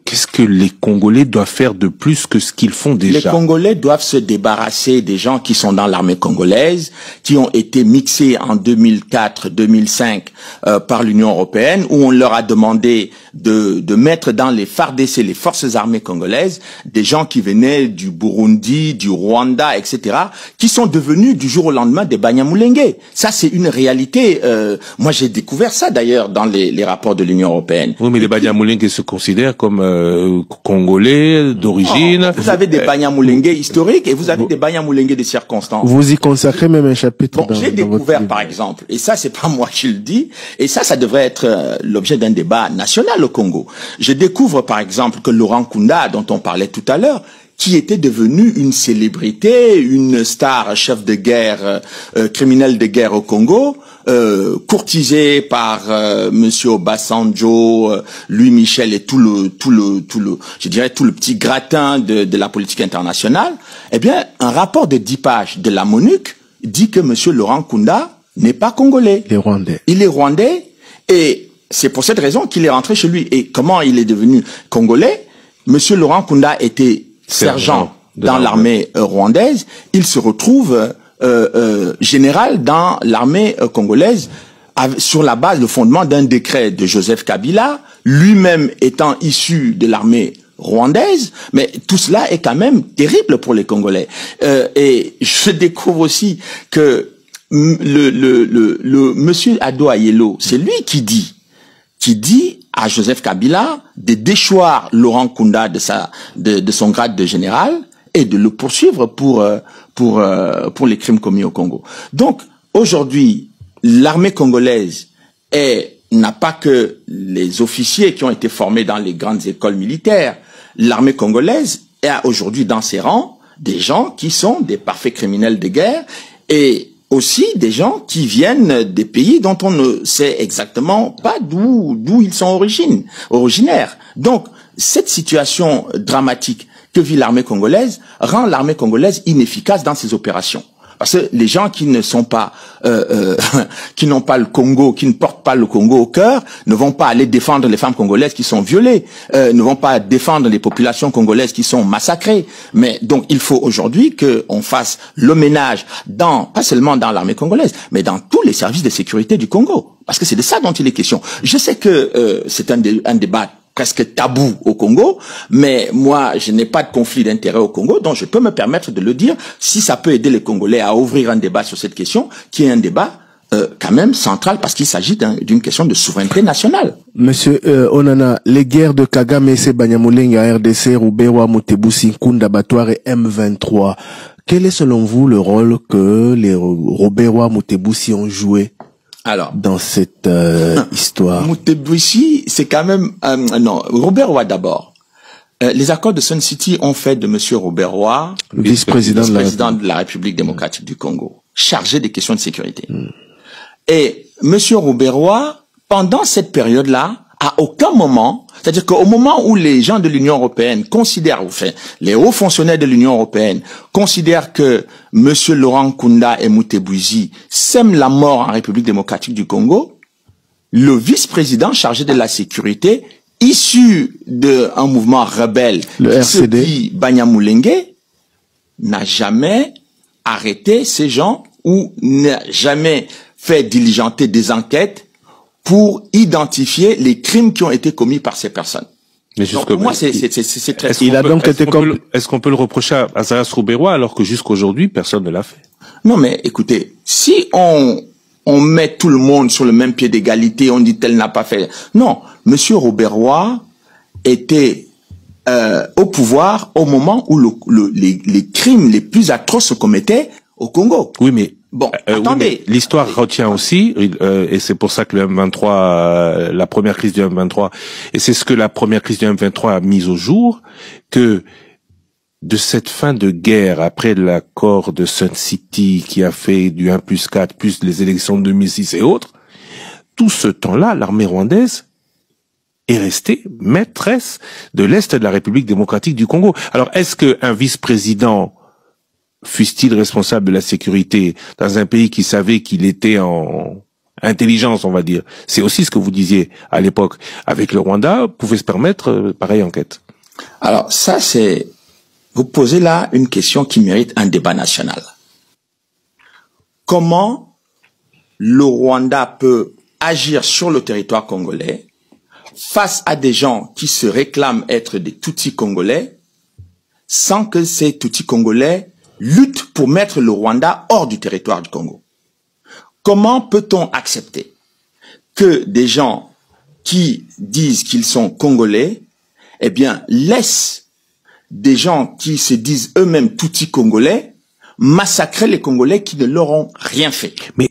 qu'est-ce que les Congolais doivent faire de plus que ce qu'ils font déjà? Les Congolais doivent se débarrasser des gens qui sont dans l'armée congolaise, qui ont été mixés en 2004-2005 par l'Union européenne, où on leur a demandé de mettre dans les FARDC, les forces armées congolaises, des gens qui venaient du Burundi, du Rwanda, etc., qui sont devenus du jour au lendemain des Banyamulenge. Ça, c'est une réalité. Moi, j'ai découvert ça d'ailleurs dans les rapports de l'Union européenne. Oui, mais les Banyamulenge se considèrent comme Congolais d'origine. Vous avez des Banyamulenge historiques et vous avez des Banyamulenge de circonstances. Vous y consacrez même un chapitre. Bon, j'ai découvert par exemple, et ça c'est pas moi qui le dis, et ça devrait être l'objet d'un débat national au Congo. Je découvre par exemple que Laurent Nkunda, dont on parlait tout à l'heure, qui était devenu une célébrité, une star, chef de guerre, criminel de guerre au Congo, courtisé par Monsieur Obasanjo, Louis Michel et tout le petit gratin de la politique internationale. Eh bien, un rapport de 10 pages de la MONUC dit que Monsieur Laurent Nkunda n'est pas congolais. Il est rwandais. Il est rwandais et c'est pour cette raison qu'il est rentré chez lui. Et comment il est devenu congolais? Monsieur Laurent Nkunda était sergent dans l'armée rwandaise, il se retrouve général dans l'armée congolaise sur la base, le fondement d'un décret de Joseph Kabila, lui-même étant issu de l'armée rwandaise, mais tout cela est quand même terrible pour les Congolais. Et je découvre aussi que le monsieur Ado Ayelo, c'est lui qui dit à Joseph Kabila de déchoir Laurent Nkunda de son grade de général et de le poursuivre pour les crimes commis au Congo. Donc, aujourd'hui, l'armée congolaise n'a pas que les officiers qui ont été formés dans les grandes écoles militaires. L'armée congolaise a aujourd'hui dans ses rangs des gens qui sont des parfaits criminels de guerre et aussi des gens qui viennent des pays dont on ne sait exactement pas d'où ils sont originaires. Donc, cette situation dramatique que vit l'armée congolaise rend l'armée congolaise inefficace dans ses opérations. Parce que les gens qui ne sont pas, qui n'ont pas le Congo, qui ne portent pas le Congo au cœur, ne vont pas aller défendre les femmes congolaises qui sont violées, ne vont pas défendre les populations congolaises qui sont massacrées. Mais donc il faut aujourd'hui qu'on fasse le ménage pas seulement dans l'armée congolaise, mais dans tous les services de sécurité du Congo. Parce que c'est de ça dont il est question. Je sais que c'est un débat presque tabou au Congo, mais moi, je n'ai pas de conflit d'intérêt au Congo, donc je peux me permettre de le dire si ça peut aider les Congolais à ouvrir un débat sur cette question, qui est un débat quand même central parce qu'il s'agit d'une question de souveraineté nationale. Monsieur Onana, les guerres de Kagame et Banyamulenge à RDC, Ruberwa, Mutebusi, Nkunda, Batoire et M23, quel est selon vous le rôle que les Ruberwa, Mutebusi ont joué dans cette histoire? Mutebusi, c'est quand même... non, Ruberwa d'abord. Les accords de Sun City ont fait de Monsieur Ruberwa vice-président de la République démocratique du Congo, chargé des questions de sécurité. Et Monsieur Ruberwa, pendant cette période-là, à aucun moment, c'est-à-dire qu'au moment où les gens de l'Union européenne considèrent, enfin, les hauts fonctionnaires de l'Union européenne considèrent que Monsieur Laurent Nkunda et Mutebusi sèment la mort en République démocratique du Congo, le vice-président chargé de la sécurité, issu d'un mouvement rebelle, le RCD, qui se dit Banyamulenge, n'a jamais arrêté ces gens ou n'a jamais fait diligenter des enquêtes pour identifier les crimes qui ont été commis par ces personnes. Mais donc, pour moi, c'est très... Est-ce qu'on peut le reprocher à Azarias Ruberwa alors que jusqu'aujourd'hui, personne ne l'a fait? Non, mais écoutez, si on met tout le monde sur le même pied d'égalité, on dit tel n'a pas fait... Non, Monsieur Ruberwa était au pouvoir au moment où les crimes les plus atroces se commettaient au Congo. Oui, mais... Bon, attendez. Oui, l'histoire retient aussi, et c'est pour ça que le M23, la première crise du M23, et c'est ce que la première crise du M23 a mis au jour, que de cette fin de guerre, après l'accord de Sun City qui a fait du 1+4, plus les élections de 2006 et autres, tout ce temps-là, l'armée rwandaise est restée maîtresse de l'Est de la République démocratique du Congo. Alors, est-ce qu'un vice-président, fût-il responsable de la sécurité dans un pays qui savait qu'il était en intelligence, on va dire. C'est aussi ce que vous disiez à l'époque. Avec le Rwanda, pouvait se permettre pareille enquête. Alors ça, c'est... Vous posez là une question qui mérite un débat national. Comment le Rwanda peut agir sur le territoire congolais face à des gens qui se réclament être des Tutsis congolais sans que ces Tutsis congolais luttent pour mettre le Rwanda hors du territoire du Congo? Comment peut-on accepter que des gens qui disent qu'ils sont congolais, eh bien, laissent des gens qui se disent eux-mêmes Tutsis congolais massacrer les Congolais qui ne leur ont rien fait? Mais